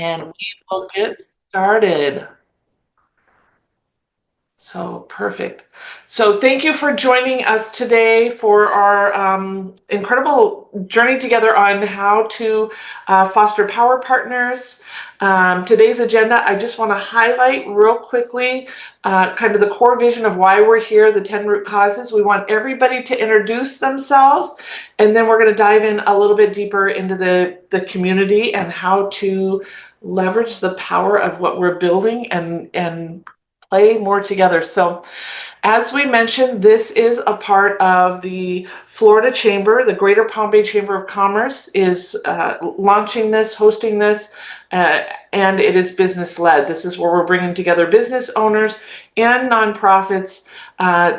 And we will get started. So perfect. So thank you for joining us today for our incredible journey together on how to foster power partners. Today's agenda, I just want to highlight real quickly kind of the core vision of why we're here, the 10 root causes. We want everybody to introduce themselves, and then we're going to dive in a little bit deeper into the community and how to leverage the power of what we're building and play more together. So as we mentioned, this is a part of the Florida Chamber. The Greater Palm Bay Chamber of Commerce is launching this, hosting this, and it is business-led. This is where we're bringing together business owners and nonprofits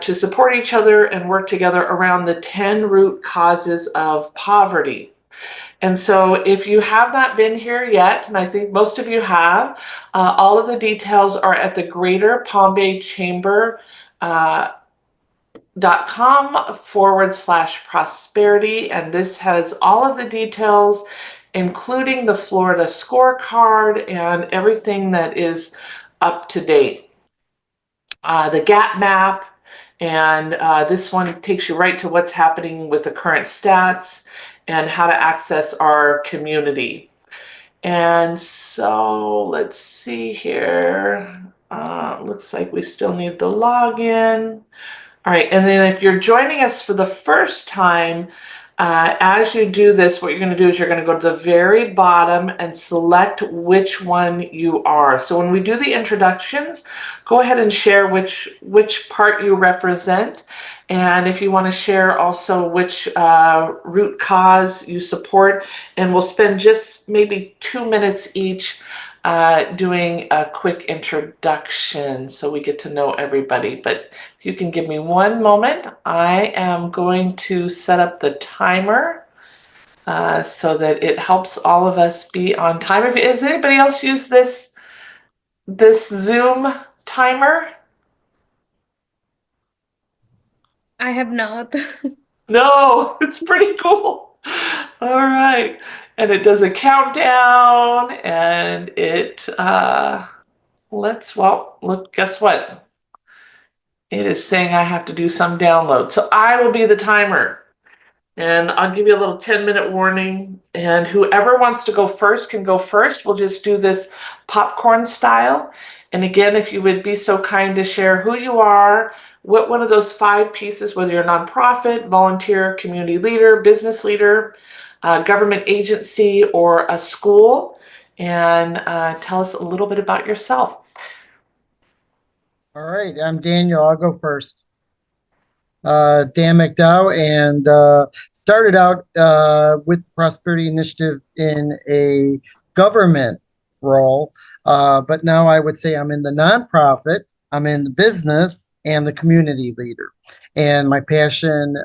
to support each other and work together around the 10 root causes of poverty. And so if you have not been here yet, and I think most of you have, all of the details are at the Greater Palm Bay Chamber .com/prosperity. And this has all of the details, including the Florida scorecard and everything that is up to date. The gap map, and this one takes you right to what's happening with the current stats and how to access our community. And so let's see here. Looks like we still need the login. All right, and then if you're joining us for the first time, as you do this, what you're going to do is you're going to go to the very bottom and select which one you are. So when we do the introductions, go ahead and share which part you represent. And if you want to share also which root cause you support, and we'll spend just maybe 2 minutes each doing a quick introduction so we get to know everybody. But if you can give me one moment, I am going to set up the timer so that it helps all of us be on time. Has anybody else used this Zoom timer? I have not. No, it's pretty cool. All right. And it does a countdown, and it look, guess what? It is saying I have to do some download. So I will be the timer. And I'll give you a little 10-minute warning. And whoever wants to go first can go first. We'll just do this popcorn style. And again, if you would be so kind to share who you are, what one of those 5 pieces, whether you're a nonprofit, volunteer, community leader, business leader, government agency, or a school, and tell us a little bit about yourself. All right, I'm Daniel. I'll go first. Dan McDowell, and started out with Prosperity Initiative in a government role, but now I would say I'm in the nonprofit, I'm in the business, and the community leader. And my passion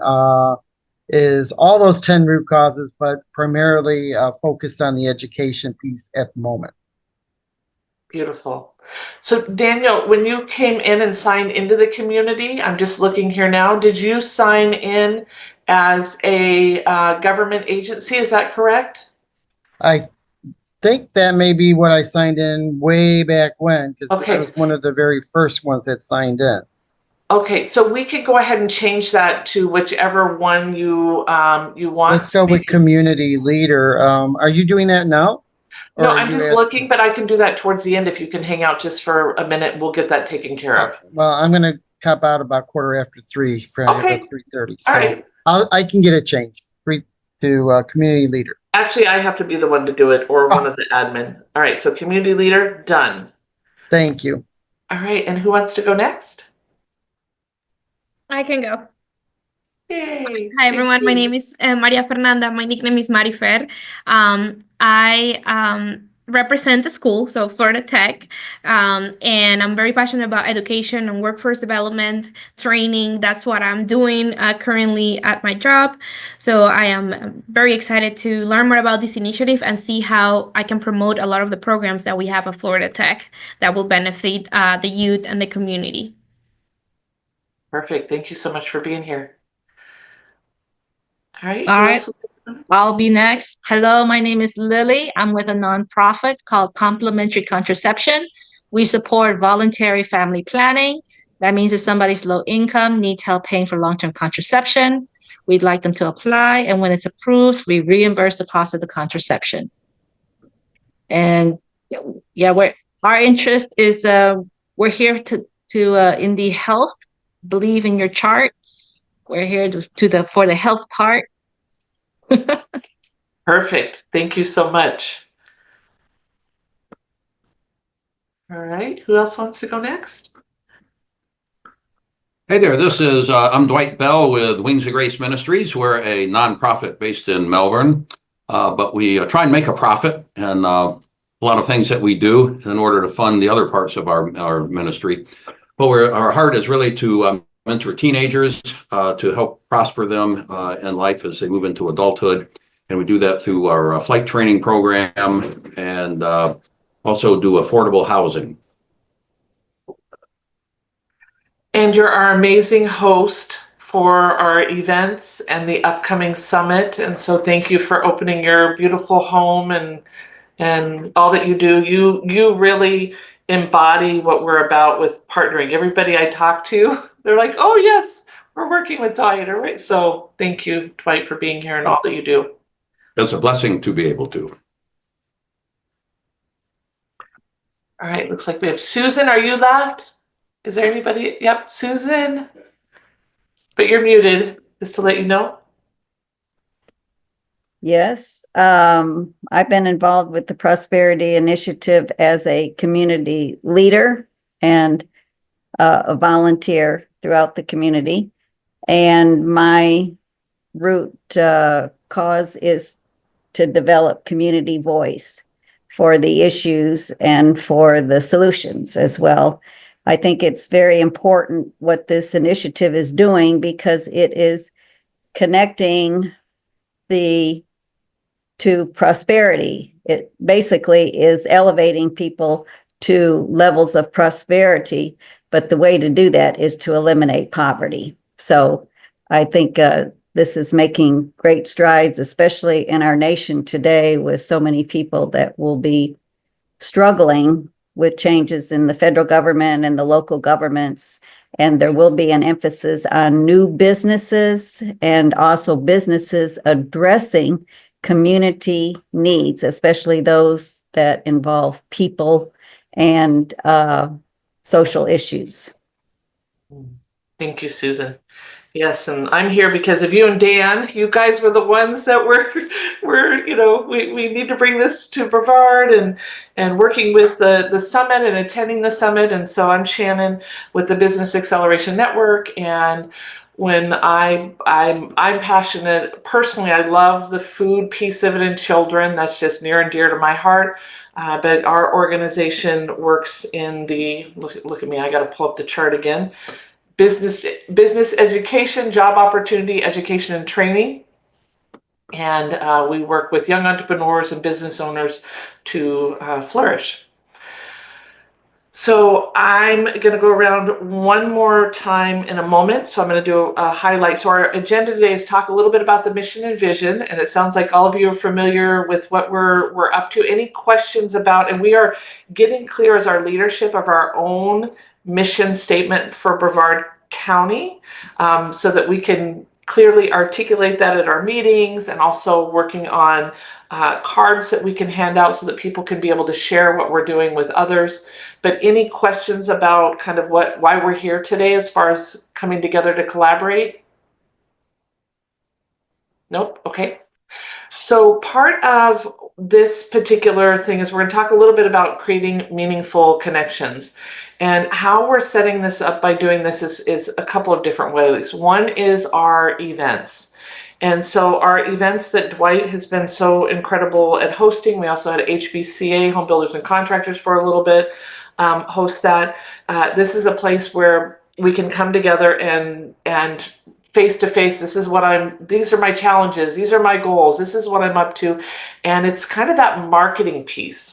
is all those 10 root causes, but primarily focused on the education piece at the moment. Beautiful. So Daniel, when you came in and signed into the community, I'm just looking here now, did you sign in as a government agency? Is that correct? I think that may be what I signed in way back when, because I was one of the very first ones that signed in. Okay, so we could go ahead and change that to whichever one you want. Let's go with community leader. Are you doing that now? No, I'm just looking, but I can do that towards the end if you can hang out just for a minute. We'll get that taken care of. Well, I'm going to cop out about 3:15 for okay. 3:30. So all right. I can get it changed to community leader. Actually, I have to be the one to do it, or one of the admin. All right, so community leader, done. Thank you. All right, and who wants to go next? I can go. Yay. Hi, everyone. My name is Maria Fernanda. My nickname is Marifer. I represent the school, so Florida Tech, and I'm very passionate about education and workforce development, training. That's what I'm doing currently at my job. So I am very excited to learn more about this initiative and see how I can promote a lot of the programs that we have at Florida Tech that will benefit the youth and the community. Perfect. Thank you so much for being here. All right. I'll be next. Hello, my name is Lily. I'm with a nonprofit called Complementary Contraception. We support voluntary family planning. That means if somebody's low income, needs help paying for long-term contraception, we'd like them to apply. And when it's approved, we reimburse the cost of the contraception. And yeah, our interest is we're here to in the health. Believe in your chart. We're here for the health part. Perfect. Thank you so much. All right. Who else wants to go next? Hey there, I'm Dwight Bell with Wings of Grace Ministries. We're a nonprofit based in Melbourne, but we try and make a profit, and a lot of things that we do in order to fund the other parts of our ministry. But our heart is really to mentor teenagers, to help prosper them in life as they move into adulthood. And we do that through our flight training program and also do affordable housing. And you're our amazing host for our events and the upcoming summit. And so thank you for opening your beautiful home and all that you do. You really embody what we're about with partnering. Everybody I talk to, they're like, oh yes, we're working with Dwight, all right? So thank you, Dwight, for being here and all that you do. It's a blessing to be able to. All right, looks like we have Susan. Are you left? Is there anybody? Yep, Susan. But you're muted, just to let you know. Yes, I've been involved with the Prosperity Initiative as a community leader and a volunteer throughout the community. And my root cause is to develop community voice for the issues and for the solutions as well. I think it's very important what this initiative is doing because it is connecting to prosperity. It basically is elevating people to levels of prosperity, but the way to do that is to eliminate poverty. So I think this is making great strides, especially in our nation today with so many people that will be struggling with changes in the federal government and the local governments. And there will be an emphasis on new businesses and also businesses addressing community needs, especially those that involve people and social issues. Thank you, Susan. Yes, and I'm here because of you and Dan. You guys were the ones that we need to bring this to Brevard and working with the summit and attending the summit. And so I'm Shannon with the Business Acceleration Network. And when I'm passionate personally, I love the food piece of it in children. That's just near and dear to my heart. But our organization works in the look at me. I got to pull up the chart again. Business education, job opportunity, education and training. And we work with young entrepreneurs and business owners to flourish. So I'm going to go around one more time in a moment. So I'm going to do a highlight. So our agenda today is talk a little bit about the mission and vision. And it sounds like all of you are familiar with what we're up to. Any questions about, and we are getting clear as our leadership of our own mission statement for Brevard County, so that we can clearly articulate that at our meetings, and also working on cards that we can hand out so that people can be able to share what we're doing with others. But any questions about kind of why we're here today as far as coming together to collaborate? Nope. Okay. So part of this particular thing is we're going to talk a little bit about creating meaningful connections, and how we're setting this up by doing this is a couple of different ways. One is our events. And so our events that Dwight has been so incredible at hosting, we also had HBCA, Home Builders and Contractors, for a little bit, host that. This is a place where we can come together and face to face. These are my challenges. These are my goals. This is what I'm up to. And it's kind of that marketing piece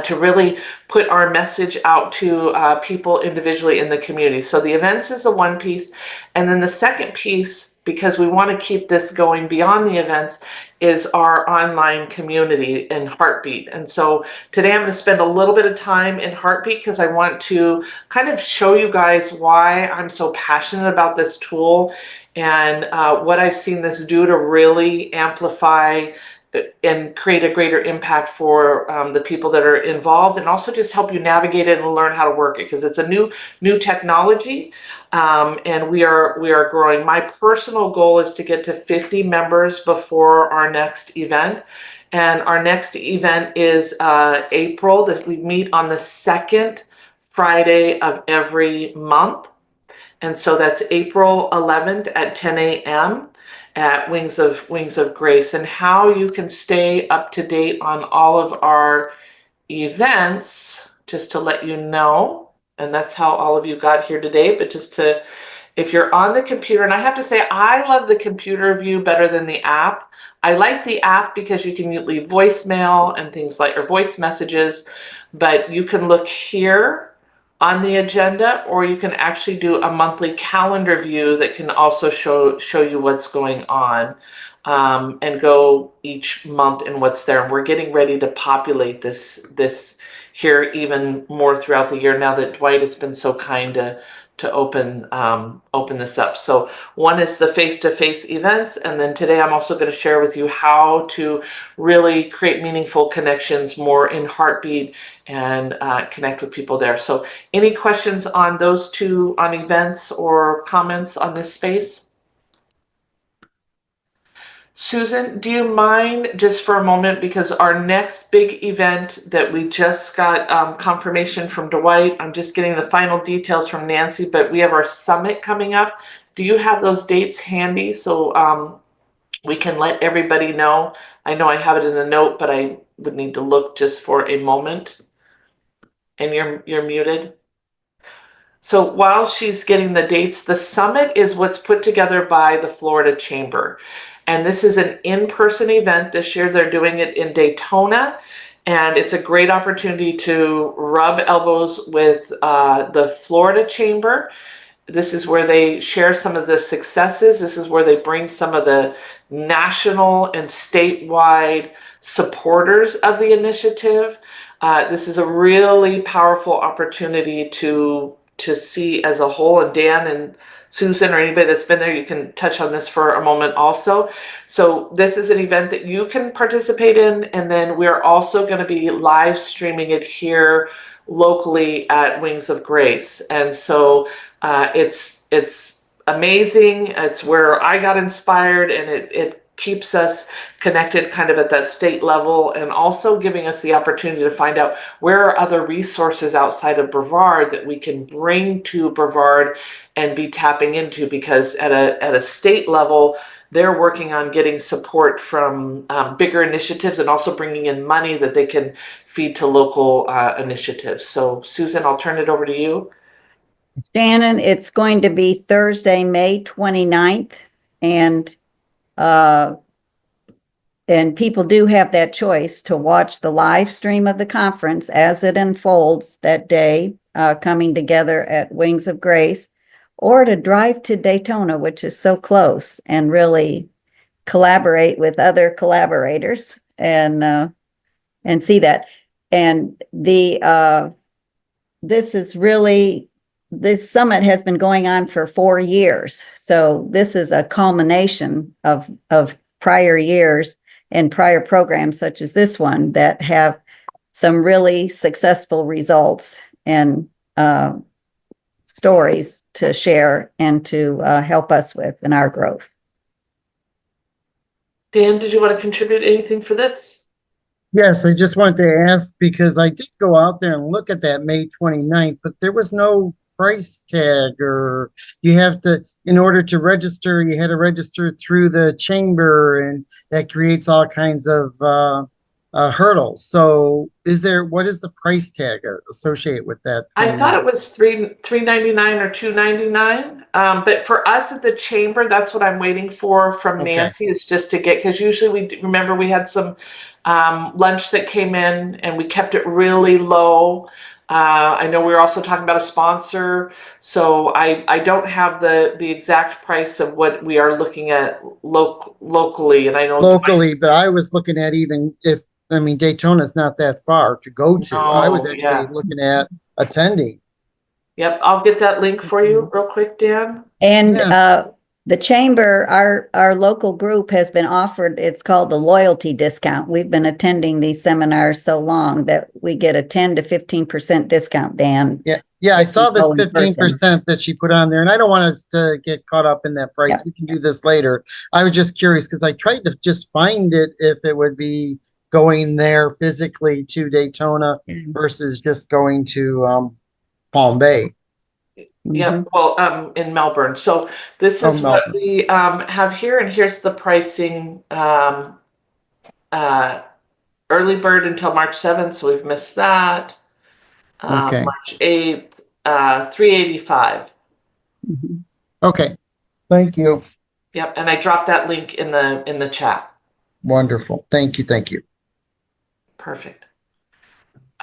to really put our message out to people individually in the community. So the events is the one piece. And then the second piece because we want to keep this going beyond the events, is our online community in Heartbeat. And so today I'm going to spend a little bit of time in Heartbeat because I want to kind of show you guys why I'm so passionate about this tool and what I've seen this do to really amplify and create a greater impact for the people that are involved, and also just help you navigate it and learn how to work it, because it's a new technology, and we are growing. My personal goal is to get to 50 members before our next event, and our next event is April. That we meet on the second Friday of every month. And so that's April 11th at 10 a.m. at Wings of Grace. And how you can stay up to date on all of our events, just to let you know, and that's how all of you got here today, but just to, if you're on the computer, and I have to say, I love the computer view better than the app. I like the app because you can leave voicemail and things like, or voice messages, but you can look here on the agenda, or you can actually do a monthly calendar view that can also show you what's going on, and go each month and what's there. And we're getting ready to populate this here even more throughout the year now that Dwight has been so kind to open this up. So one is the face-to-face events, and then today I'm also going to share with you how to really create meaningful connections more in Heartbeat and connect with people there. So any questions on those two, on events, or comments on this space? Susan, do you mind just for a moment, because our next big event that we just got confirmation from Dwight, I'm just getting the final details from Nancy, but we have our summit coming up. Do you have those dates handy so we can let everybody know? I know I have it in a note, but I would need to look just for a moment. And you're muted. So while she's getting the dates, the summit is what's put together by the Florida Chamber. And this is an in-person event. This year they're doing it in Daytona. And it's a great opportunity to rub elbows with the Florida Chamber. This is where they share some of the successes. This is where they bring some of the national and statewide supporters of the initiative. This is a really powerful opportunity to see as a whole. And Dan and Susan, or anybody that's been there, you can touch on this for a moment also. So this is an event that you can participate in, and then we're also going to be live streaming it here locally at Wings of Grace. And so it's amazing. It's where I got inspired, and it keeps us connected kind of at that state level, and also giving us the opportunity to find out where are other resources outside of Brevard that we can bring to Brevard and be tapping into, because at a state level, they're working on getting support from bigger initiatives, and also bringing in money that they can feed to local initiatives. So Susan, I'll turn it over to you. Shannon, it's going to be Thursday, May 29th, and people do have that choice to watch the live stream of the conference as it unfolds that day, coming together at Wings of Grace, or to drive to Daytona, which is so close, and really collaborate with other collaborators and see that. And this summit has been going on for 4 years. So this is a culmination of prior years and prior programs such as this one that have some really successful results and stories to share and to help us with in our growth. Dan, did you want to contribute anything for this? Yes, I just wanted to ask, because I did go out there and look at that May 29th, but there was no price tag, or you have to, in order to register, you had to register through the chamber, and that creates all kinds of hurdles. So what is the price tag associated with that? I thought it was $3.99 or $2.99. But for us at the chamber, that's what I'm waiting for from Nancy, is just to get, because usually remember we had some lunch that came in, and we kept it really low. I know we were also talking about a sponsor, so I don't have the exact price of what we are looking at locally, and I know Locally, but I was looking at even if, I mean, Daytona's not that far to go to. I was No, actually yeah. looking at attending. Yep, I'll get that link for you real quick, Dan. And Yeah. the chamber, our local group has been offered, it's called the loyalty discount. We've been attending these seminars so long that we get a 10 to 15% discount, Dan. Yeah, I If you saw this go in person. 15% that she put on there, and I don't want us to get caught up in that price. Yeah. We can do this later. I was just curious because I tried to just find it if it would be going there physically to Daytona versus just going to Palm Bay. Yep, well, in Melbourne. So this Oh, is what Melbourne. we have here, and here's the pricing. Early bird until March 7th, so we've missed that. Okay. March 8th, $385. Mhm. Okay. Thank you. Yep, and I dropped that link in the chat. Wonderful. Thank you. Thank you. Perfect.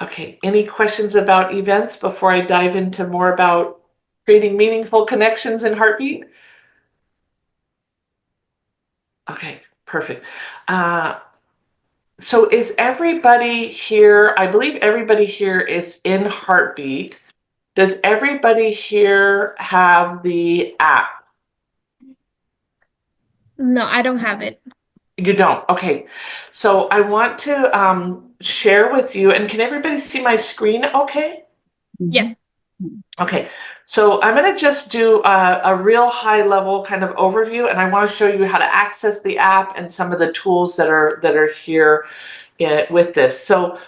Okay, any questions about events before I dive into more about creating meaningful connections in Heartbeat? Okay, perfect. So is everybody here, I believe everybody here is in Heartbeat. Does everybody here have the app? No, I don't have it. You don't? Okay. So I want to share with you, and can everybody see my screen okay? Yes. Okay, so I'm going to just do a real high level kind of overview, and I want to show you how to access the app and some of the tools that are here with this. So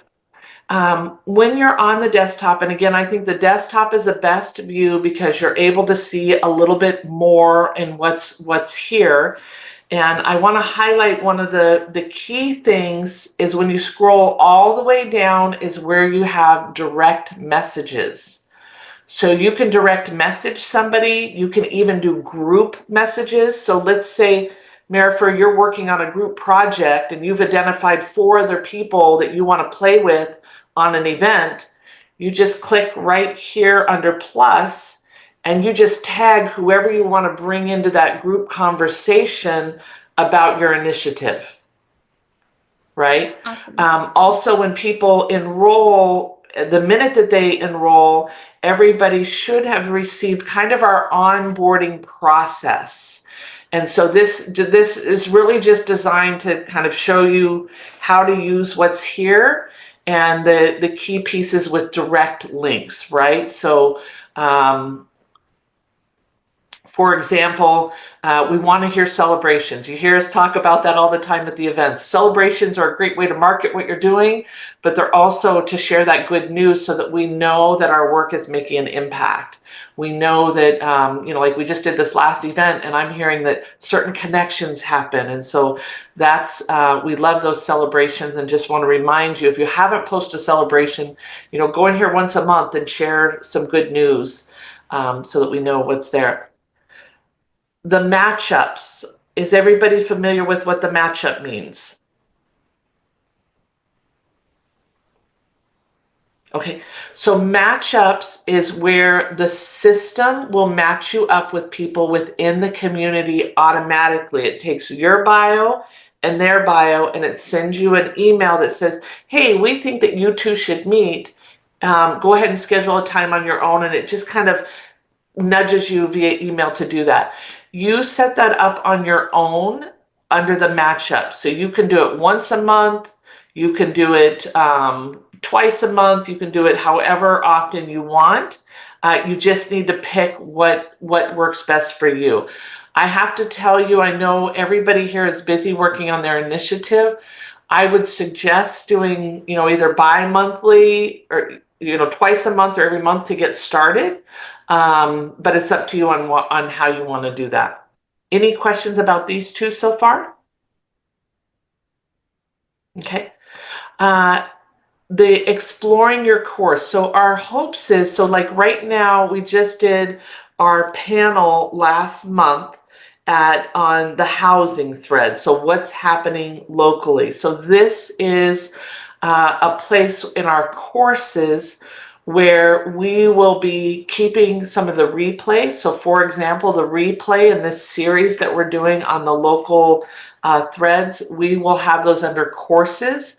when you're on the desktop, and again, I think the desktop is the best view because you're able to see a little bit more in what's here. And I want to highlight one of the key things is when you scroll all the way down is where you have direct messages. So you can direct message somebody. You can even do group messages. So let's say, Marifer, you're working on a group project and you've identified 4 other people that you want to play with on an event. You just click right here under plus and you just tag whoever you want to bring into that group conversation about your initiative, right? Awesome. Also, when people enroll, the minute that they enroll, everybody should have received kind of our onboarding process. And so this is really just designed to kind of show you how to use what's here and the key pieces with direct links, right? So for example, we want to hear celebrations. You hear us talk about that all the time at the events. Celebrations are a great way to market what you're doing, but they're also to share that good news so that we know that our work is making an impact. We know that, like we just did this last event and I'm hearing that certain connections happen. And so that's, we love those celebrations and just want to remind you, if you haven't posted a celebration, go in here once a month and share some good news so that we know what's there. The matchups. Is everybody familiar with what the matchup means? Okay, so matchups is where the system will match you up with people within the community automatically. It takes your bio and their bio and it sends you an email that says, hey, we think that you two should meet. Go ahead and schedule a time on your own, and it just kind of nudges you via email to do that. You set that up on your own under the matchup. So you can do it once a month. You can do it twice a month. You can do it however often you want. You just need to pick what works best for you. I have to tell you, I know everybody here is busy working on their initiative. I would suggest doing, either bi-monthly or, twice a month or every month to get started. But it's up to you on how you want to do that. Any questions about these two so far? Okay. The exploring your course. So our hopes is, so like right now we just did our panel last month on the housing thread. So what's happening locally. So this is a place in our courses where we will be keeping some of the replays. So for example, the replay in this series that we're doing on the local threads, we will have those under courses.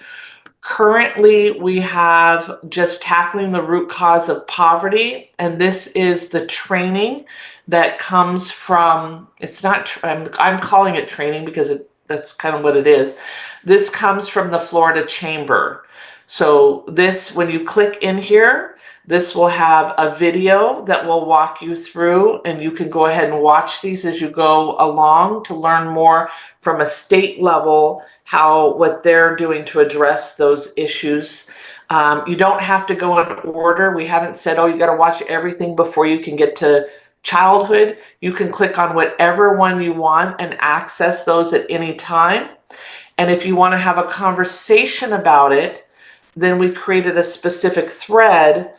Currently, we have just tackling the root cause of poverty, and this is the training that comes from, it's not, I'm calling it training because that's kind of what it is. This comes from the Florida Chamber. So this, when you click in here, this will have a video that will walk you through, and you can go ahead and watch these as you go along to learn more from a state level what they're doing to address those issues. You don't have to go in order. We haven't said, oh, you got to watch everything before you can get to childhood. You can click on whatever one you want and access those at any time. And if you want to have a conversation about it, then we created a specific thread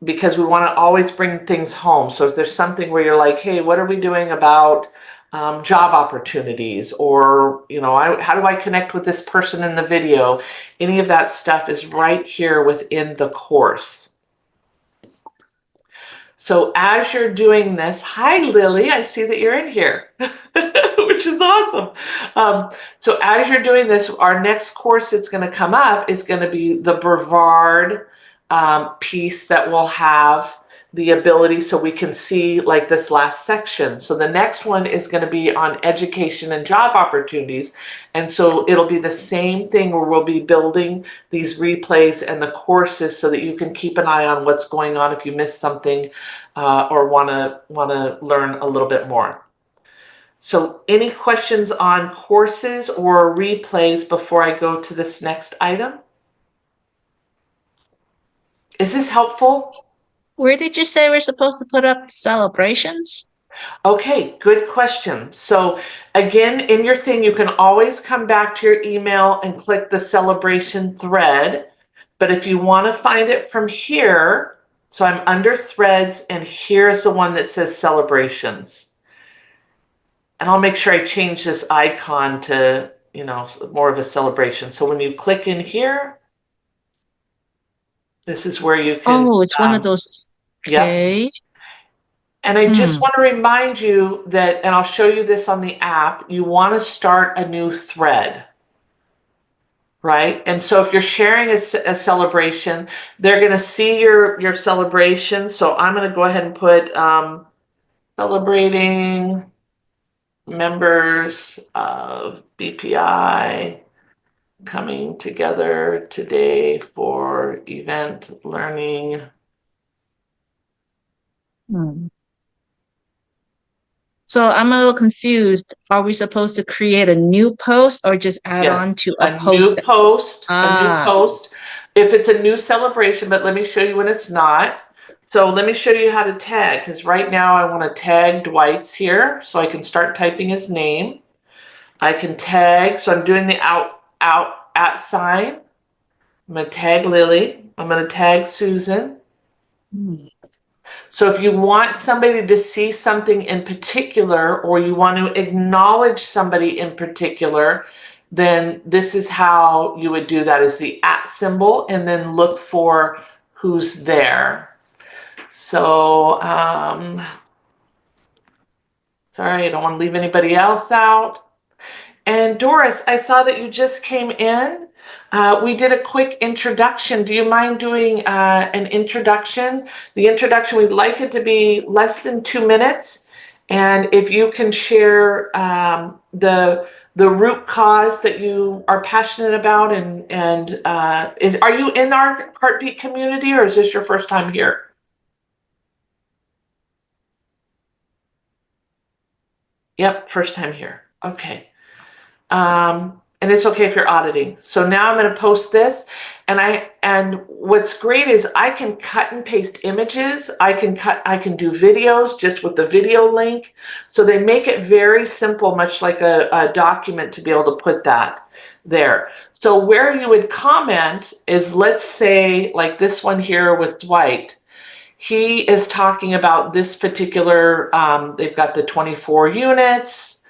because we want to always bring things home. So if there's something where you're like, hey, what are we doing about job opportunities, or how do I connect with this person in the video? Any of that stuff is right here within the course. So as you're doing this, hi Lily, I see that you're in here, which is awesome. So as you're doing this, our next course that's going to come up is going to be the Brevard piece that will have the ability so we can see like this last section. So the next one is going to be on education and job opportunities. And so it'll be the same thing where we'll be building these replays and the courses so that you can keep an eye on what's going on if you missed something or want to learn a little bit more. So any questions on courses or replays before I go to this next item? Is this helpful? Where did you say we're supposed to put up celebrations? Okay, good question. So again, in your thing, you can always come back to your email and click the celebration thread. But if you want to find it from here, so I'm under threads, and here's the one that says celebrations. And I'll make sure I change this icon to, more of a celebration. So when you click in here, this is where you can. Oh, it's one of those. Okay. Yep. And I just want to remind you that, and I'll show you this on the app, you want to start a new thread, right? And so if you're sharing a celebration, they're going to see your celebration. So I'm going to go ahead and put celebrating members of BPI coming together today for event learning. So I'm a little confused. Are we supposed to create a new post or just add on to a post? New post, a new post. If it's a new celebration, but let me show you when it's not. So let me show you how to tag, because right now I want to tag Dwight's here, so I can start typing his name. I can tag, so I'm doing the at sign. I'm going to tag Lily. I'm going to tag Susan. So if you want somebody to see something in particular, or you want to acknowledge somebody in particular, then this is how you would do that, is the @ symbol, and then look for who's there. So, sorry, I don't want to leave anybody else out. And Doris, I saw that you just came in. We did a quick introduction. Do you mind doing an introduction? The introduction, we'd like it to be less than 2 minutes. And if you can share the root cause that you are passionate about, and are you in our Heartbeat community, or is this your first time here? Yep, first time here. Okay. And it's okay if you're auditing. So now I'm going to post this, and what's great is I can cut and paste images. I can do videos just with the video link. So they make it very simple, much like a document, to be able to put that there. So where you would comment is, let's say like this one here with Dwight. He is talking about this particular, they've got the 24 units.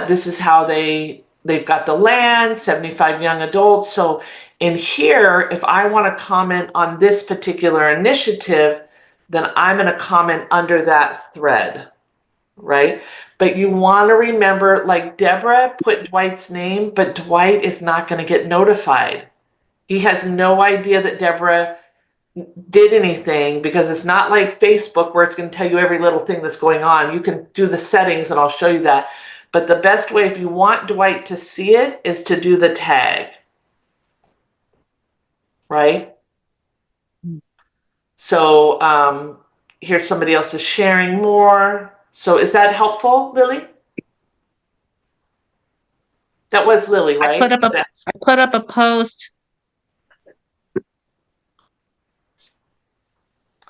This is how they they've got the land, 75 young adults. So in here, if I want to comment on this particular initiative, then I'm going to comment under that thread, right? But you want to remember, like Deborah put Dwight's name, but Dwight is not going to get notified. He has no idea that Deborah did anything, because it's not like Facebook where it's going to tell you every little thing that's going on. You can do the settings and I'll show you that. But the best way, if you want Dwight to see it, is to do the tag, right? So here somebody else is sharing more. So is that helpful, Lily? That was Lily, right? I put up a post.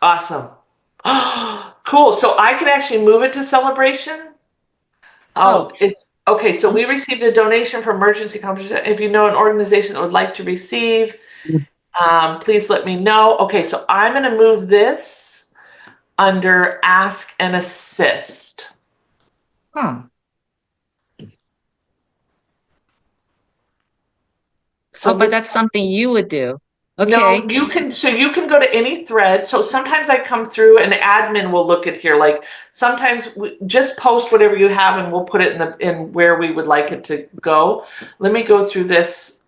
Awesome. Cool. So I can actually move it to celebration. Oh, it's okay. So we received a donation for emergency contribution. If you know an organization that would like to receive, please let me know. Okay, so I'm going to move this under ask and assist. Huh. So But that's something you would do. Okay. no, you can go to any thread. So sometimes I come through and admin will look at here. Like sometimes we just post whatever you have and we'll put it in where we would like it to go. Let me go through this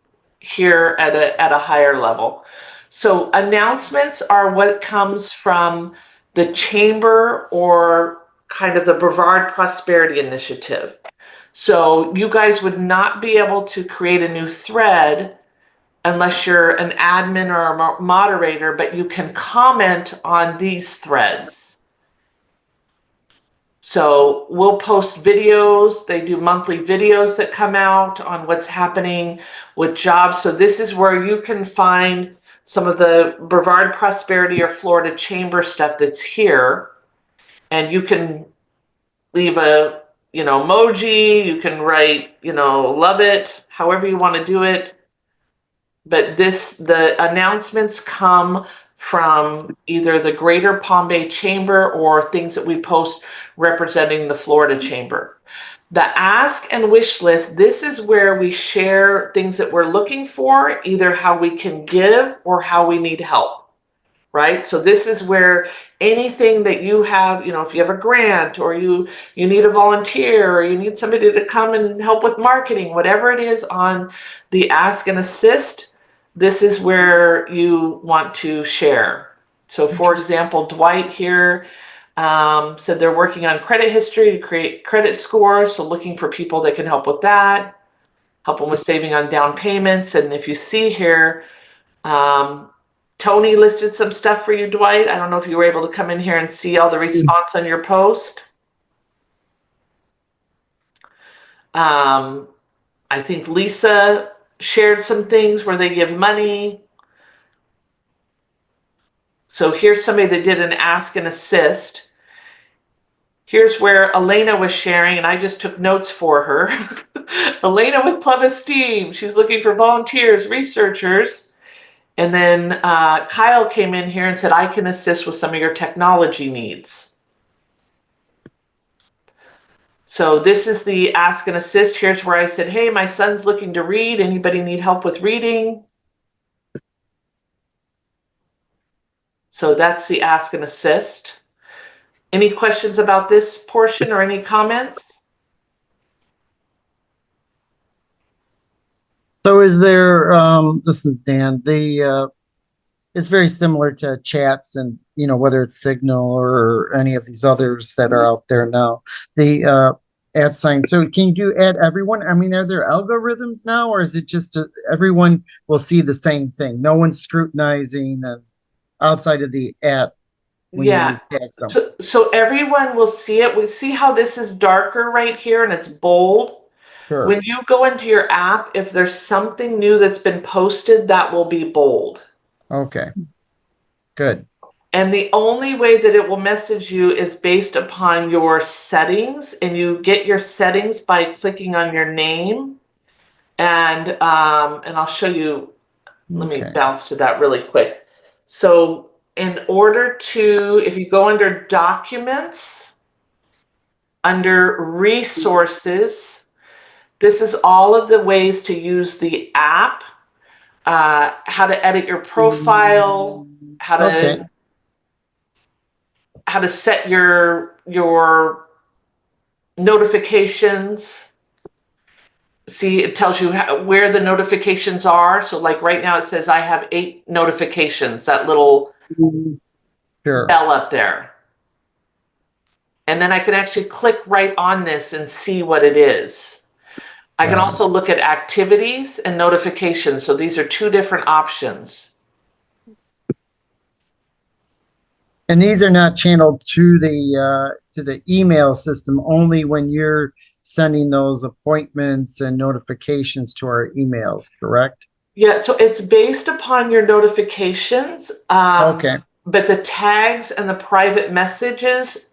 here at a higher level. So announcements are what comes from the chamber or kind of the Brevard Prosperity Initiative. So you guys would not be able to create a new thread unless you're an admin or a moderator, but you can comment on these threads. So we'll post videos. They do monthly videos that come out on what's happening with jobs. So this is where you can find some of the Brevard Prosperity or Florida Chamber stuff that's here. And you can leave a, emoji. You can write, love it, however you want to do it. But the announcements come from either the Greater Palm Bay Chamber or things that we post representing the Florida Chamber. The ask and wish list, this is where we share things that we're looking for, either how we can give or how we need help, right? So this is where anything that you have, if you have a grant or you need a volunteer or you need somebody to come and help with marketing, whatever it is on the ask and assist, this is where you want to share. So for example, Dwight here said they're working on credit history to create credit scores. So looking for people that can help with that, help them with saving on down payments. And if you see here, Tony listed some stuff for you, Dwight. I don't know if you were able to come in here and see all the response on your post. I think Lisa shared some things where they give money. So here's somebody that did an ask and assist. Here's where Elena was sharing, and I just took notes for her. Elena with Plum Esteem. She's looking for volunteers, researchers. And then Kyle came in here and said, I can assist with some of your technology needs. So this is the ask and assist. Here's where I said, hey, my son's looking to read. Anybody need help with reading? So that's the ask and assist. Any questions about this portion or any comments? So is there, this is Dan, it's very similar to chats and, whether it's Signal or any of these others that are out there now, the at sign. So can you do add everyone? I mean, are there algorithms now, or is it just everyone will see the same thing? No one's scrutinizing outside of the at. Yeah. So everyone will see it. We see how this is darker right here and it's bold. Sure. When you go into your app, if there's something new that's been posted, that will be bold. Okay. Good. And the only way that it will message you is based upon your settings, and you get your settings by clicking on your name. And I'll show you. Let me bounce to that really quick. So in order to, if you go under documents, under resources, This is all of the ways to use the app, how to edit your profile, how to Okay. how to set your notifications. See, it tells you where the notifications are. So like right now it says I have 8 notifications, that little Sure. bell up there. And then I can actually click right on this and see what it is. I can Got it. also look at activities and notifications. So these are 2 different options. And these are not channeled to the email system, only when you're sending those appointments and notifications to our emails, correct? Yeah, so it's based upon your notifications. Okay, But the tags and the private messages,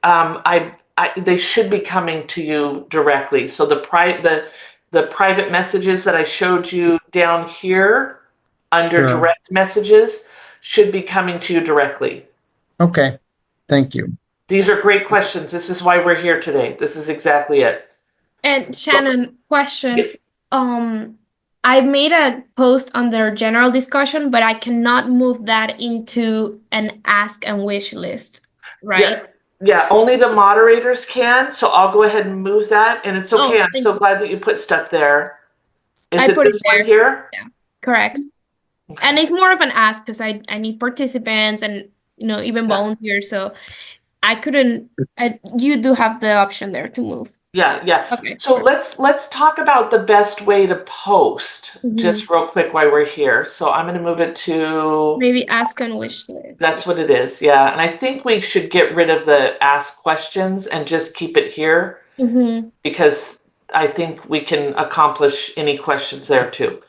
they should be coming to you directly. So the private messages that I showed you down here under sure. direct messages should be coming to you directly. Okay, thank you. These are great questions. This is why we're here today. This is exactly it. And Shannon, question. Yep. I made a post under general discussion, but I cannot move that into an ask and wish list, right? Yeah, only the moderators can. So I'll go ahead and move that. And it's okay. Oh, I'm thank so you. glad that you put stuff there. Is I it put it this one there. here? Correct. Okay. And it's more of an ask because I need participants and even Yeah. volunteers. So I couldn't. You do have the option there to move. Yeah. Okay. So let's talk about the best way to post Mhm. just real quick while we're here. So I'm going to move it to, Maybe ask and wish list. that's what it is. Yeah. And I think we should get rid of the ask questions and just keep it here Mm-hmm. because I think we can accomplish any questions there too.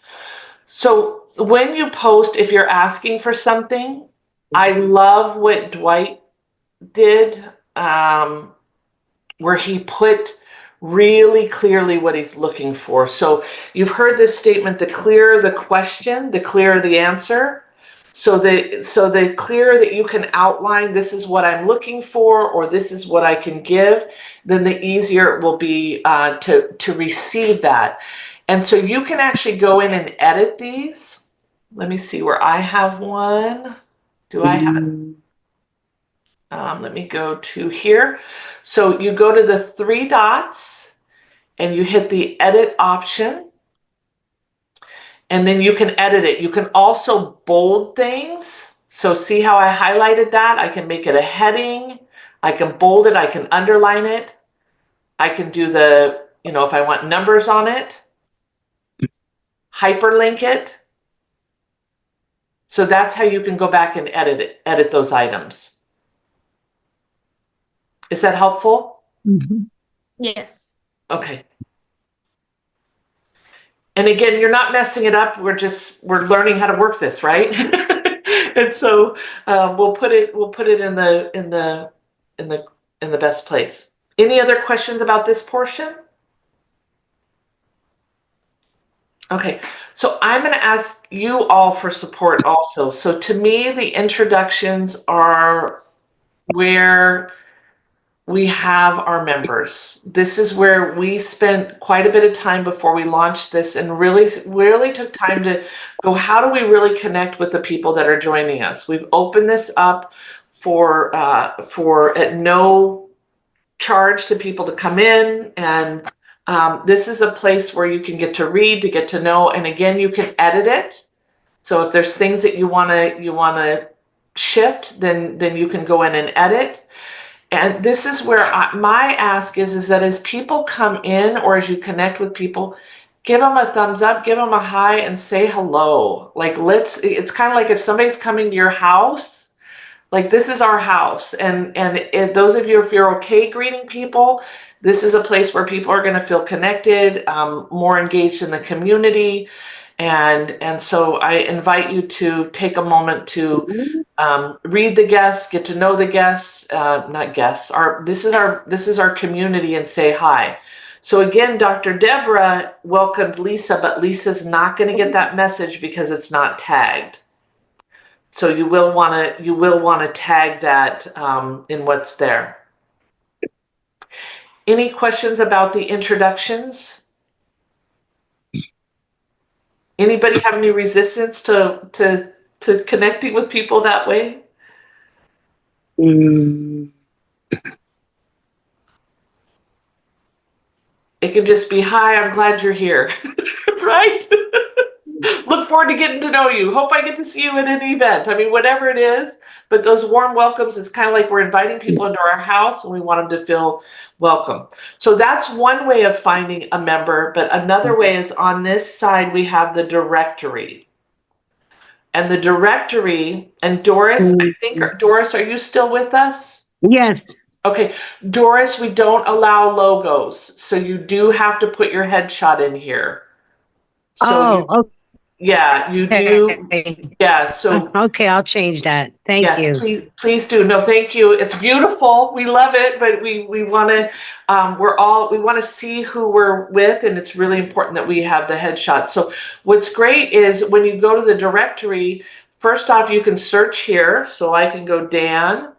So when you post, if you're asking for something, I love what Dwight did, where he put really clearly what he's looking for. So you've heard this statement, the clearer the question, the clearer the answer. So the clearer that you can outline, this is what I'm looking for, or this is what I can give, then the easier it will be to receive that. And so you can actually go in and edit these. Let me see where I have one. Do I have it? Let me go to here. So you go to the 3 dots and you hit the edit option. And then you can edit it. You can also bold things. So see how I highlighted that? I can make it a heading. I can bold it. I can underline it. I can do the, if I want numbers on it, hyperlink it. So that's how you can go back and edit those items. Is that helpful? Mhm. Yes. Okay. And again, you're not messing it up. We're learning how to work this, right? And so we'll put it in the best place. Any other questions about this portion? Okay, so I'm going to ask you all for support also. So to me, the introductions are where we have our members. This is where we spent quite a bit of time before we launched this and really took time to go, how do we really connect with the people that are joining us? We've opened this up for at no charge to people to come in, and this is a place where you can get to read, to get to know, and again, you can edit it. So if there's things that you want to shift, then you can go in and edit. And this is where my ask is that as people come in or as you connect with people, give them a thumbs up, give them a hi, and say hello. Like it's kind of like if somebody's coming to your house, like this is our house. And if those of you, if you're okay greeting people, this is a place where people are going to feel connected, more engaged in the community. And so I invite you to take a moment to read the guests, get to know the guests, not guests. This is our community, and say hi. So again, Dr. Deborah welcomed Lisa, but Lisa's not going to get that message because it's not tagged. So you will want to tag that in what's there. Any questions about the introductions? Anybody have any resistance to connecting with people that way? It can just be, hi, I'm glad you're here, right? Look forward to getting to know you. Hope I get to see you at an event. I mean, whatever it is, but those warm welcomes is kind of like we're inviting people into our house and we want them to feel welcome. So that's one way of finding a member, but another way is on this side, we have the directory. And the directory, and Doris, I think, Doris, are you still with us? Yes. Okay, Doris, we don't allow logos, so you do have to put your headshot in here. So yeah, you do. Okay. Yeah, so Okay, I'll change that. Thank yes, you. please do. No, thank you. It's beautiful. We love it, but we want to we want to see who we're with, and it's really important that we have the headshot. So what's great is when you go to the directory, first off, you can search here. So I can go Dan,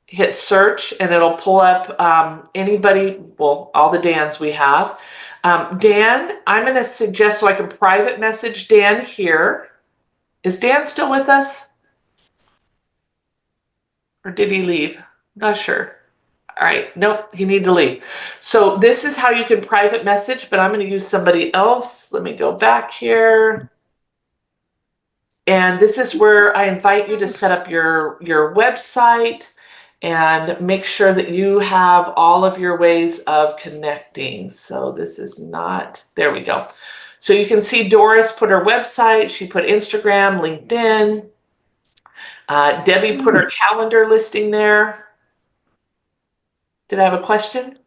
hit search, and it'll pull up anybody, well, all the Dans we have. Dan, I'm going to suggest so I can private message Dan here. Is Dan still with us? Or did he leave? Not sure. All right, nope, he needed to leave. So this is how you can private message, but I'm going to use somebody else. Let me go back here. And this is where I invite you to set up your website and make sure that you have all of your ways of connecting. So this is not, there we go. So you can see Doris put her website, she put Instagram, LinkedIn. Debbie put her calendar listing there. Did I have a question?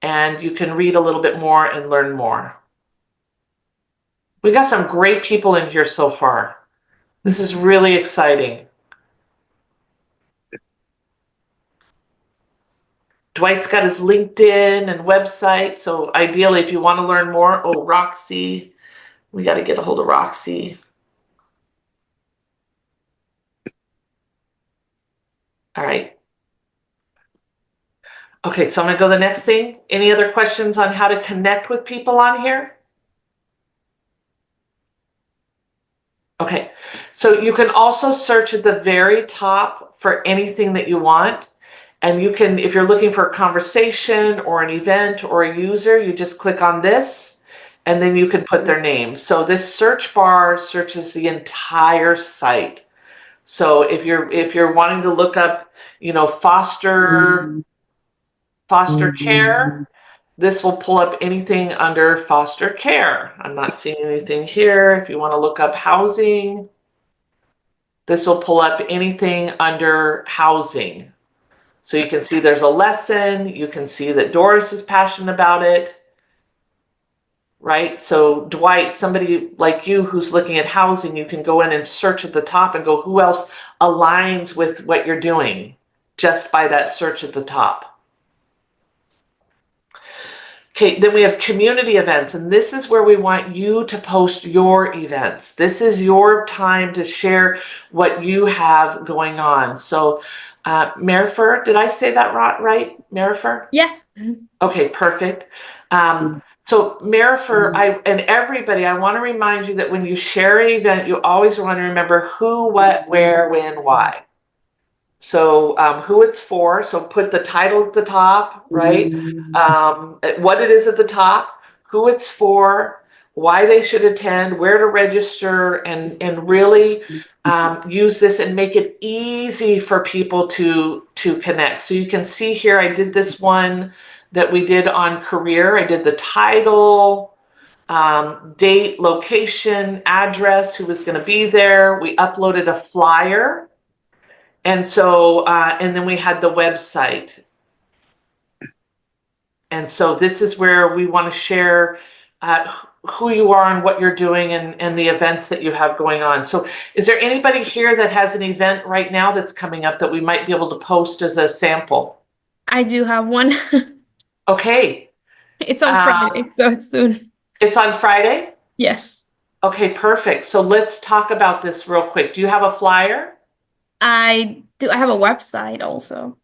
And you can read a little bit more and learn more. We got some great people in here so far. This is really exciting. Dwight's got his LinkedIn and website. So ideally, if you want to learn more, oh, Roxy, we got to get a hold of Roxy. All right. Okay, so I'm going to go to the next thing. Any other questions on how to connect with people on here? Okay, so you can also search at the very top for anything that you want. And you can, if you're looking for a conversation or an event or a user, you just click on this and then you can put their name. So this search bar searches the entire site. So if you're wanting to look up, you know, foster care, this will pull up anything under foster care. I'm not seeing anything here. If you want to look up housing, this will pull up anything under housing. So you can see there's a lesson. You can see that Doris is passionate about it, right? So Dwight, somebody like you who's looking at housing, you can go in and search at the top and go, who else aligns with what you're doing just by that search at the top. Okay, then we have community events, and this is where we want you to post your events. This is your time to share what you have going on. So Marifer, did I say that right? Marifer? Yes. Okay, perfect. So Marifer, and everybody, I want to remind you that when you share an event, you always want to remember who, what, where, when, why. So who it's for, so put the title at the top, right? What it is at the top, who it's for, why they should attend, where to register, and really use this and make it easy for people to connect. So you can see here, I did this one that we did on career. I did the title, date, location, address, who was going to be there. We uploaded a flyer. And so, and then we had the website. And so this is where we want to share who you are and what you're doing and the events that you have going on. So is there anybody here that has an event right now that's coming up that we might be able to post as a sample? I do have one. Okay. It's on Friday, so it's soon. It's on Friday? Yes. Okay, perfect. So let's talk about this real quick. Do you have a flyer? I do. I have a website also.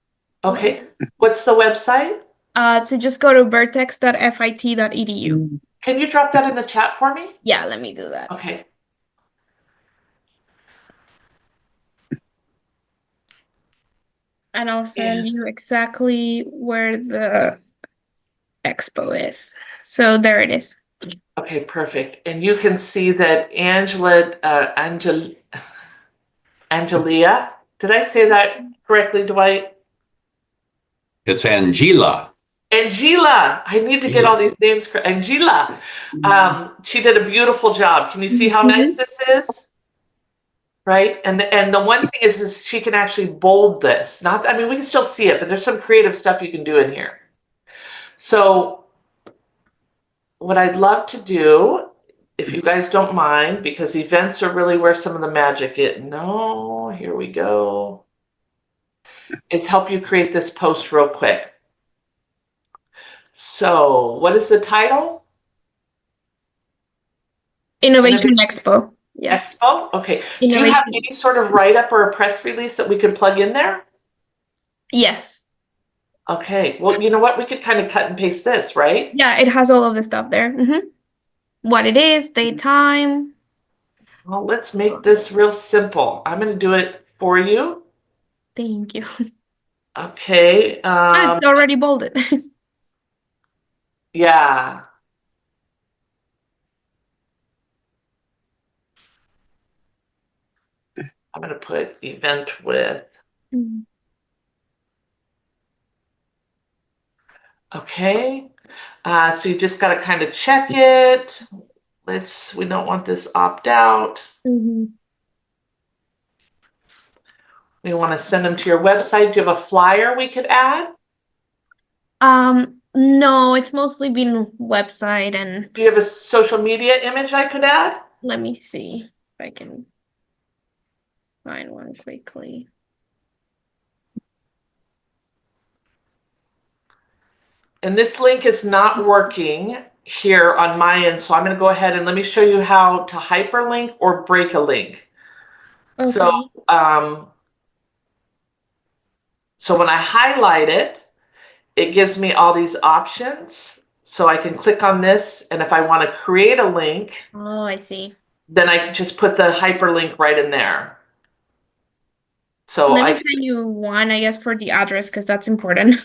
Okay. What's the website? So just go to vertex.fit.edu. Can you drop that in the chat for me? Yeah, let me do that. Okay. And I'll send you exactly where the expo is. So there it is. Okay, perfect. And you can see that Angelia, did I say that correctly, Dwight? It's Angela. Angela, I need to get all these names correct. Angela, she did a beautiful job. Can you see how nice this is? Right, and the one thing is she can actually bold this. Not, I mean, we can still see it, but there's some creative stuff you can do in here. So what I'd love to do, if you guys don't mind, because events are really where some of the magic is. No, here we go. Is help you create this post real quick. So what is the title? Innovation Expo. Yeah. Expo? Okay. Do you have any sort of write-up or a press release that we could plug in there? Yes. Okay. Well, you know what? We could kind of cut and paste this, right? Yeah, it has all of the stuff there. What it is, date, time. Well, let's make this real simple. I'm going to do it for you. Thank you. Okay. It's already bolded. Yeah. I'm going to put event with. Okay. So you just got to kind of check it. We don't want this opt out. We want to send them to your website. Do you have a flyer we could add? No, it's mostly been website and. Do you have a social media image I could add? Let me see if I can find one quickly. And this link is not working here on my end, so I'm going to go ahead and let me show you how to hyperlink or break a link. Okay. So when I highlight it, it gives me all these options. So I can click on this, and if I want to create a link, oh, I see. Then I can just put the hyperlink right in there. So let me send you one, I guess, for the address because that's important.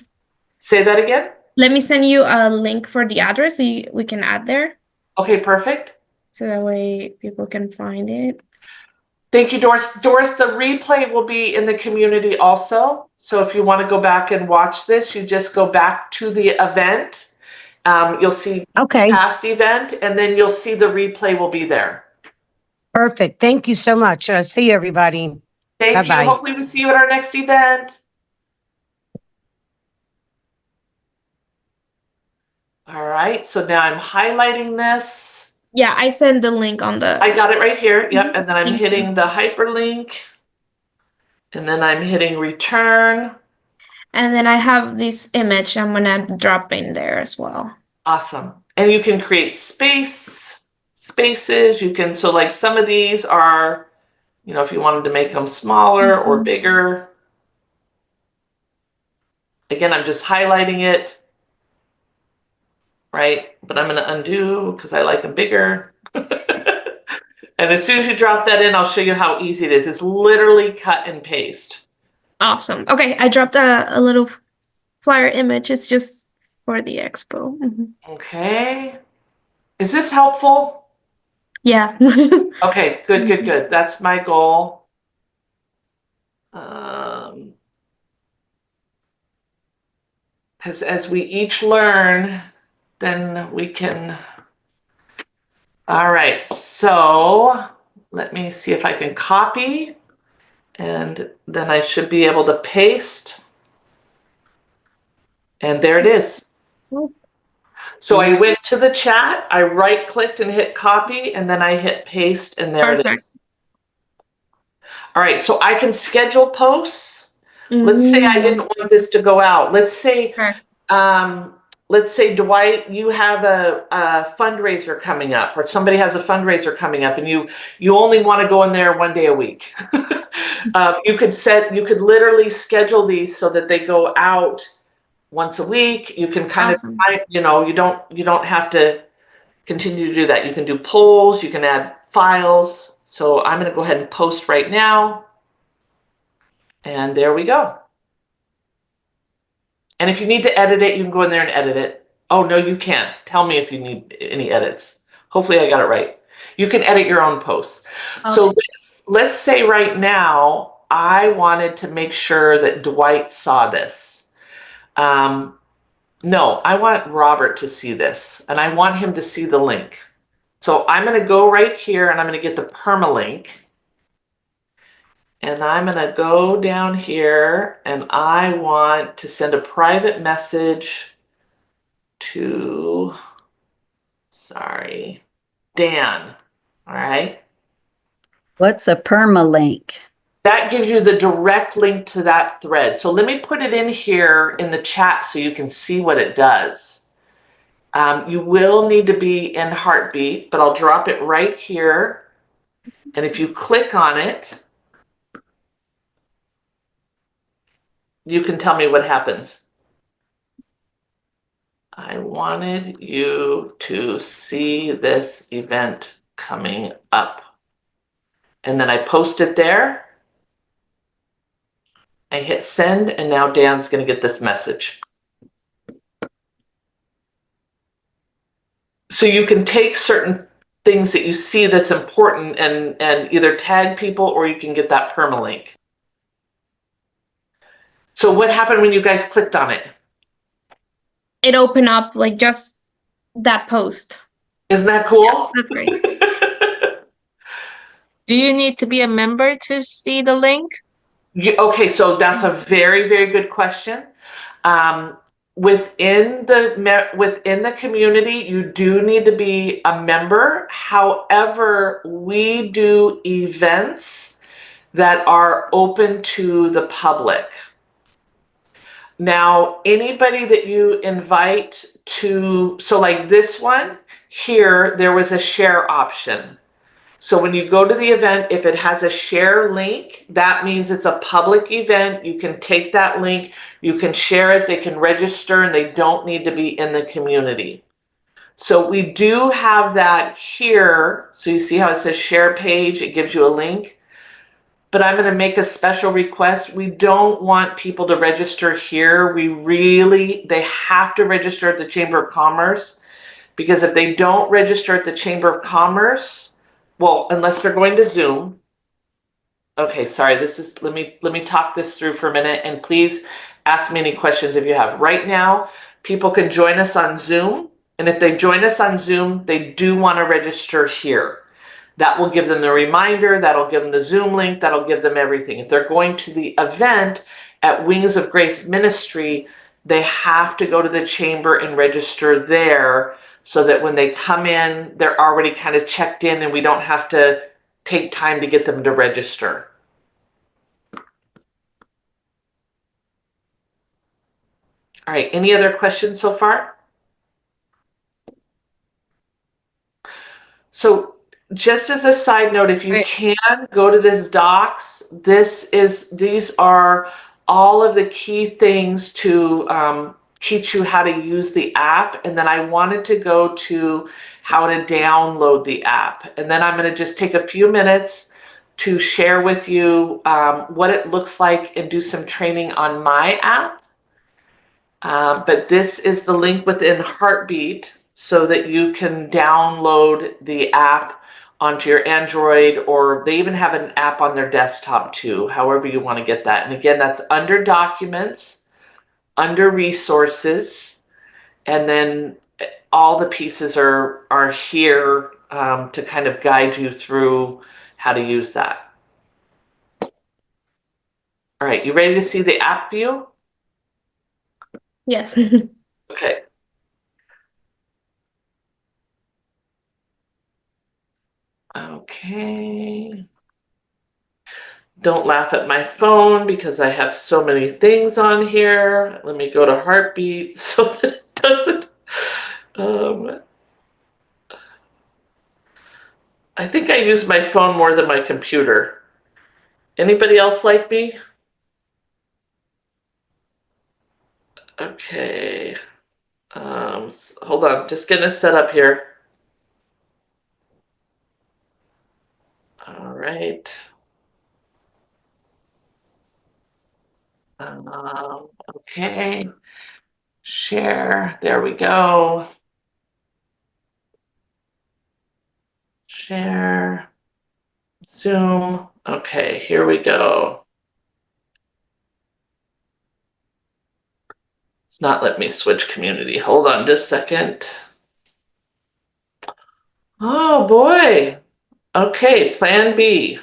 Say that again? Let me send you a link for the address so we can add there. Okay, perfect. So that way people can find it. Thank you, Doris. Doris, the replay will be in the community also. So if you want to go back and watch this, you just go back to the event. You'll see past event, and then you'll see the replay will be there. Perfect. Thank you so much. See you, everybody. Thank you. Hopefully we'll see you at our next event. All right. So now I'm highlighting this. Yeah, I sent the link on the. I got it right here. Yep. And then I'm hitting the hyperlink. And then I'm hitting return. And then I have this image I'm going to drop in there as well. Awesome. And you can create spaces. You can, so like some of these are, you know, if you wanted to make them smaller or bigger. Again, I'm just highlighting it. Right? But I'm going to undo because I like them bigger. And as soon as you drop that in, I'll show you how easy it is. It's literally cut and paste. Awesome. Okay, I dropped a little flyer image. It's just for the expo. Okay. Is this helpful? Yeah. Okay, good, good, good. That's my goal. Because as we each learn, then we can. All right, so let me see if I can copy, and then I should be able to paste. And there it is. So I went to the chat, I right-clicked and hit copy, and then I hit paste, and there it is. All right, so I can schedule posts. Let's say I didn't want this to go out. Let's say, Dwight, you have a fundraiser coming up, or somebody has a fundraiser coming up, and you only want to go in there one day a week. You could literally schedule these so that they go out once a week. You can kind Awesome. of, you know, you don't have to continue to do that. You can do polls, you can add files. So I'm going to go ahead and post right now. And there we go. And if you need to edit it, you can go in there and edit it. Oh, no, you can't. Tell me if you need any edits. Hopefully I got it right. You can edit your own posts. Okay. So let's say right now, I wanted to make sure that Dwight saw this. No, I want Robert to see this, and I want him to see the link. So I'm going to go right here, and I'm going to get the permalink. And I'm going to go down here, and I want to send a private message to, Dan. All right. What's a permalink? That gives you the direct link to that thread. So let me put it in here in the chat so you can see what it does. You will need to be in Heartbeat, but I'll drop it right here. And if you click on it, you can tell me what happens. I wanted you to see this event coming up. And then I post it there. I hit send, and now Dan's going to get this message. So you can take certain things that you see that's important and either tag people, or you can get that permalink. So what happened when you guys clicked on it? It opened up like just that post. Isn't that cool? That's great. Do you need to be a member to see the link? Okay, so that's a very, very good question. Within the community, you do need to be a member. However, we do events that are open to the public. Now, anybody that you invite to, so like this one here, there was a share option. So when you go to the event, if it has a share link, that means it's a public event. You can take that link, you can share it, they can register, and they don't need to be in the community. So we do have that here. So you see how it says share page, it gives you a link. But I'm going to make a special request. We don't want people to register here. They have to register at the Chamber of Commerce, because if they don't register at the Chamber of Commerce, well, unless they're going to Zoom. Okay, sorry, let me talk this through for a minute, and please ask me any questions if you have. Right now, people can join us on Zoom, and if they join us on Zoom, they do want to register here. That will give them the reminder, that'll give them the Zoom link, that'll give them everything. If they're going to the event at Wings of Grace Ministry, they have to go to the chamber and register there, so that when they come in, they're already kind of checked in and we don't have to take time to get them to register. All right, any other questions so far? So just as a side note, if you Great. can go to this docs, these are all of the key things to teach you how to use the app. And then I wanted to go to how to download the app. And then I'm going to just take a few minutes to share with you what it looks like and do some training on my app. But this is the link within Heartbeat so that you can download the app onto your Android, or they even have an app on their desktop too, however you want to get that. And again, that's under Documents, under Resources, and then all the pieces are here to kind of guide you through how to use that. All right, you ready to see the app view? Yes. Okay. Okay. Don't laugh at my phone because I have so many things on here. Let me go to Heartbeat so that it doesn't. I think I use my phone more than my computer. Anybody else like me? Okay. Hold on, just getting us set up here. All right. Okay. Share. There we go. Share. Zoom. Okay, here we go. It's not letting me switch community. Hold on just a second. Oh boy. Okay, plan B.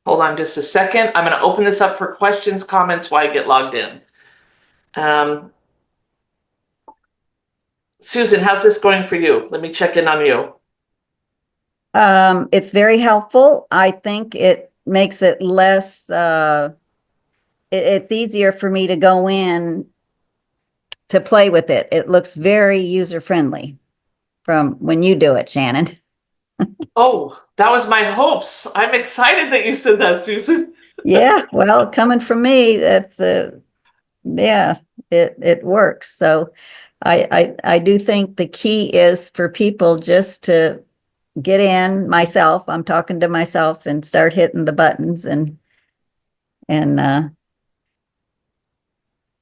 Hold on just a second. I'm going to open this up for questions, comments while I get logged in. Susan, how's this going for you? Let me check in on you. It's very helpful. I think it makes it less, it's easier for me to go in to play with it. It looks very user-friendly from when you do it, Shannon. Oh, that was my hopes. I'm excited that you said that, Susan. Yeah, well, coming from me, that's yeah, it works. So I do think the key is for people just to get in myself. I'm talking to myself and start hitting the buttons and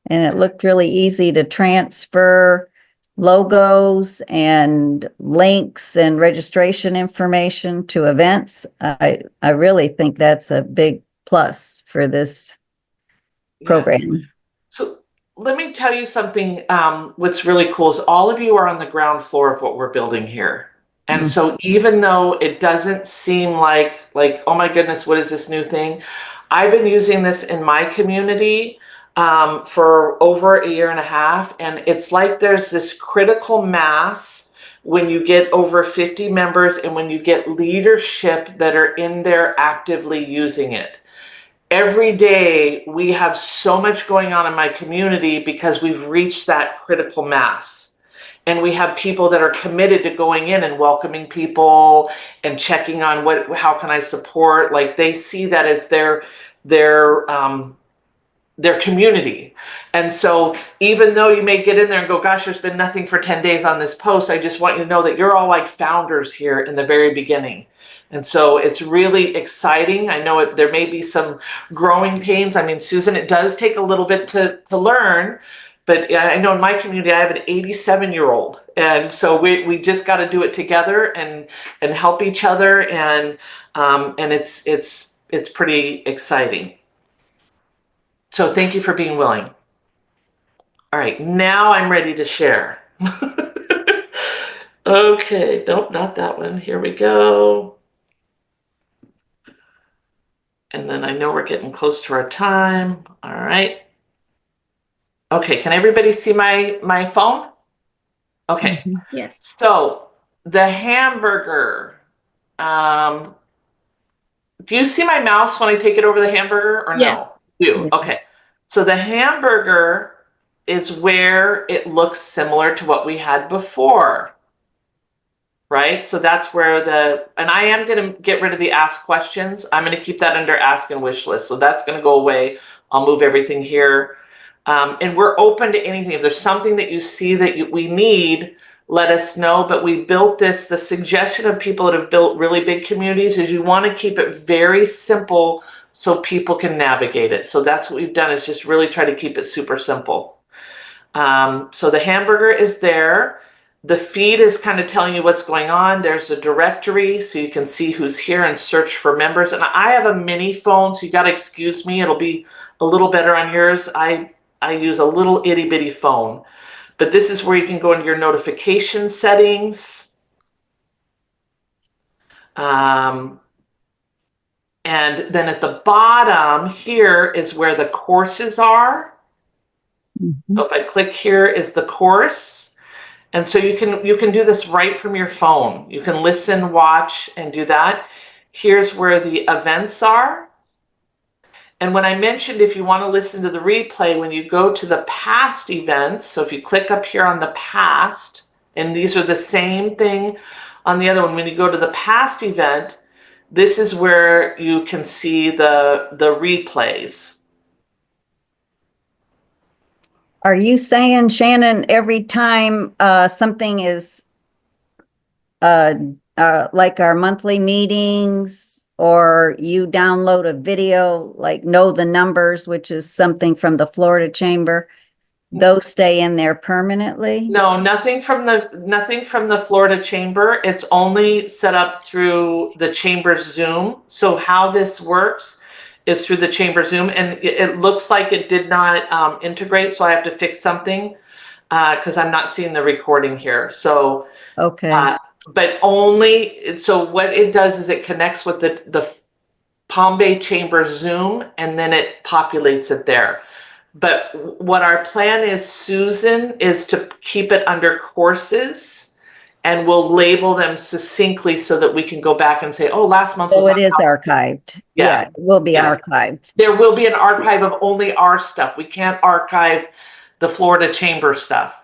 it looked really easy to transfer logos and links and registration information to events. I really think that's a big plus for this program. So let me tell you something. What's really cool is all of you are on the ground floor of what we're building here. And so even though it doesn't seem like, oh my goodness, what is this new thing? I've been using this in my community for over a year and a half. And it's like there's this critical mass when you get over 50 members and when you get leadership that are in there actively using it. Every day we have so much going on in my community because we've reached that critical mass. And we have people that are committed to going in and welcoming people and checking on how can I support? Like they see that as their community. And so even though you may get in there and go, gosh, there's been nothing for 10 days on this post, I just want you to know that you're all like founders here in the very beginning. And so it's really exciting. I know there may be some growing pains. I mean, Susan, it does take a little bit to learn. But I know in my community, I have an 87-year-old. And so we just got to do it together and help each other. And it's pretty exciting. So thank you for being willing. All right, now I'm ready to share. Okay, nope, not that one. Here we go. And then I know we're getting close to our time. All right. Okay, can everybody see my phone? Okay. Yes. So the hamburger. Do you see my mouse when I take it over the hamburger or Yeah. no? You do. Okay. So the hamburger is where it looks similar to what we had before. Right? So that's where and I am going to get rid of the ask questions. I'm going to keep that under ask and wish list. So that's going to go away. I'll move everything here. And we're open to anything. If there's something that you see that we need, let us know. But we built this, the suggestion of people that have built really big communities is you want to keep it very simple so people can navigate it. So that's what we've done, is just really try to keep it super simple. So the hamburger is there. The feed is kind of telling you what's going on. There's a directory so you can see who's here and search for members. And I have a mini phone, so you got to excuse me. It'll be a little better on yours. I use a little itty bitty phone. But this is where you can go into your notification settings. And then at the bottom here is where the courses are. So if I click here is the course. And so you can do this right from your phone. You can listen, watch, and do that. Here's where the events are. And when I mentioned if you want to listen to the replay, when you go to the past events, so if you click up here on the past, and these are the same thing on the other one, when you go to the past event, this is where you can see the replays. Are you saying, Shannon, every time something is like our monthly meetings, or you download a video, like Know the Numbers, which is something from the Florida Chamber, those stay in there permanently? No, nothing from the Florida Chamber. It's only set up through the Chamber's Zoom. So how this works is through the Chamber Zoom, and it looks like it did not integrate, so I have to fix something because I'm not seeing the recording here. So, Okay, but only, so what it does is it connects with the Palm Bay Chamber Zoom, and then it populates it there. But what our plan is, Susan, is to keep it under courses, and we'll label them succinctly so that we can go back and say, oh, last month was so on it is house. archived. Yeah. Yeah, it will be Yeah. archived. There will be an archive of only our stuff. We can't archive the Florida Chamber stuff.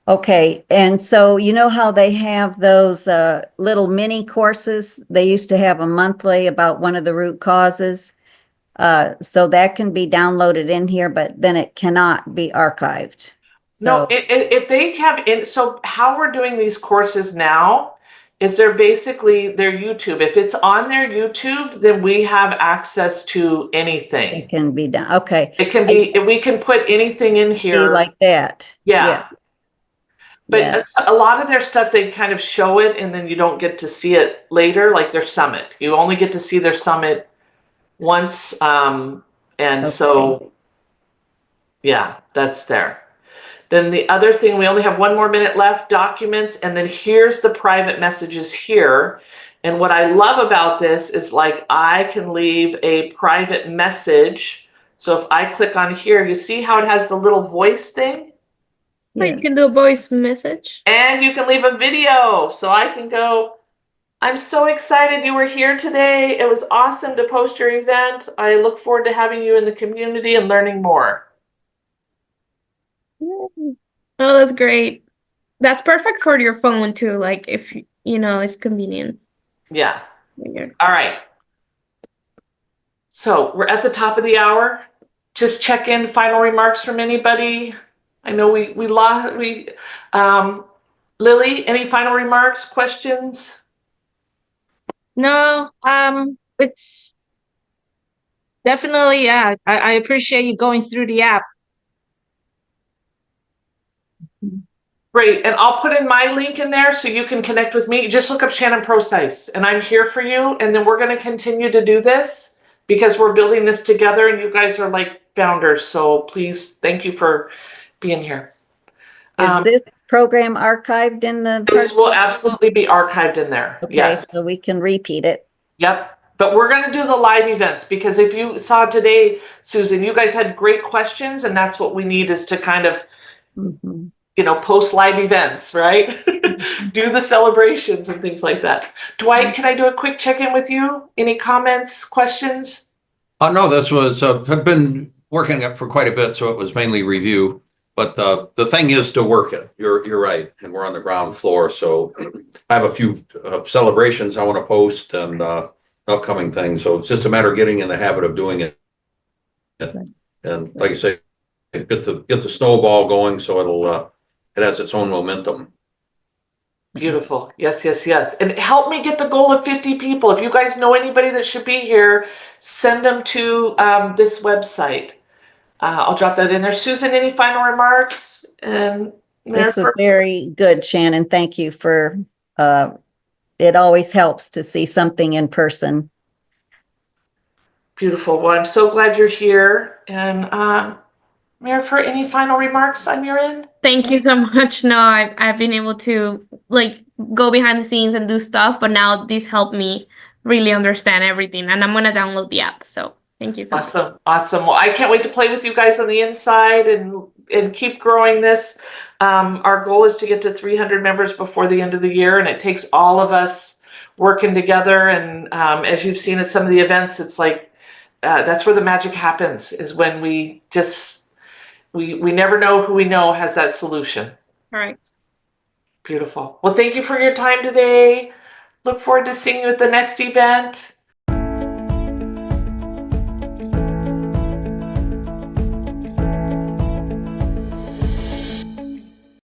Okay, and so you know how they have those little mini courses? They used to have a monthly about one of the root causes. So that can be downloaded in here, but then it cannot be archived. No, So, if they have, so how we're doing these courses now is they're basically their YouTube. If it's on their YouTube, then we have access to anything. it can be done. Okay. It can be, we can put anything in Be here. like that. Yeah. But Yeah. a lot of their stuff, they kind of show it and then you don't get to see it later, like their summit. You only get to see their summit once. And so, yeah, that's there. Then the other thing, we only have 1 more minute left, documents, and then here's the private messages here. And what I love about this is, like, I can leave a private message. So if I click on here, you see how it has the little voice thing? Or you can do a voice message. And you can leave a video. So I can go, I'm so excited you were here today. It was awesome to post your event. I look forward to having you in the community and learning more. Oh, that's great. That's perfect for your phone too, like if you know it's convenient. Yeah. Yeah. All right. So we're at the top of the hour. Just check in, final remarks from anybody. I know we lost, Lily, any final remarks, questions? No, it's definitely, yeah. I appreciate you going through the app. Great, and I'll put in my link in there so you can connect with me. Just look up Shannon Procyse, and I'm here for you. And then we're going to continue to do this because we're building this together, and you guys are like founders. So please, thank you for being here. Is this program archived in the? This will absolutely be archived in there. Okay, Yes. so we can repeat it. Yep. But we're going to do the live events because if you saw today, Susan, you guys had great questions, and that's what we need is to kind of, Mhm. post live events, right? Do the celebrations and things like that. Dwight, can I do a quick check-in with you? Any comments, questions? No, this was, I've been working it for quite a bit, so it was mainly review. But the thing is to work it. You're right, and we're on the ground floor. So I have a few celebrations I want to post and upcoming things. So it's just a matter of getting in the habit of doing it. And like I say, get the snowball going so it has its own momentum. Beautiful. Yes, yes, yes. And help me get the goal of 50 people. If you guys know anybody that should be here, send them to this website. I'll drop that in there. Susan, any final remarks? And This was very good, Shannon. Thank you for, it always helps to see something in person. Beautiful. Well, I'm so glad you're here. And Mayor, for any final remarks on your end? Thank you so much. No, I've been able to like go behind the scenes and do stuff, but now this helped me really understand everything, and I'm gonna download the app. So thank you so much. Awesome. Awesome. Well, I can't wait to play with you guys on the inside and keep growing this. Our goal is to get to 300 members before the end of the year, and it takes all of us working together. And as you've seen at some of the events, it's like that's where the magic happens, is when we just we never know who we know has that solution. All right. Beautiful. Well, thank you for your time today. Look forward to seeing you at the next event.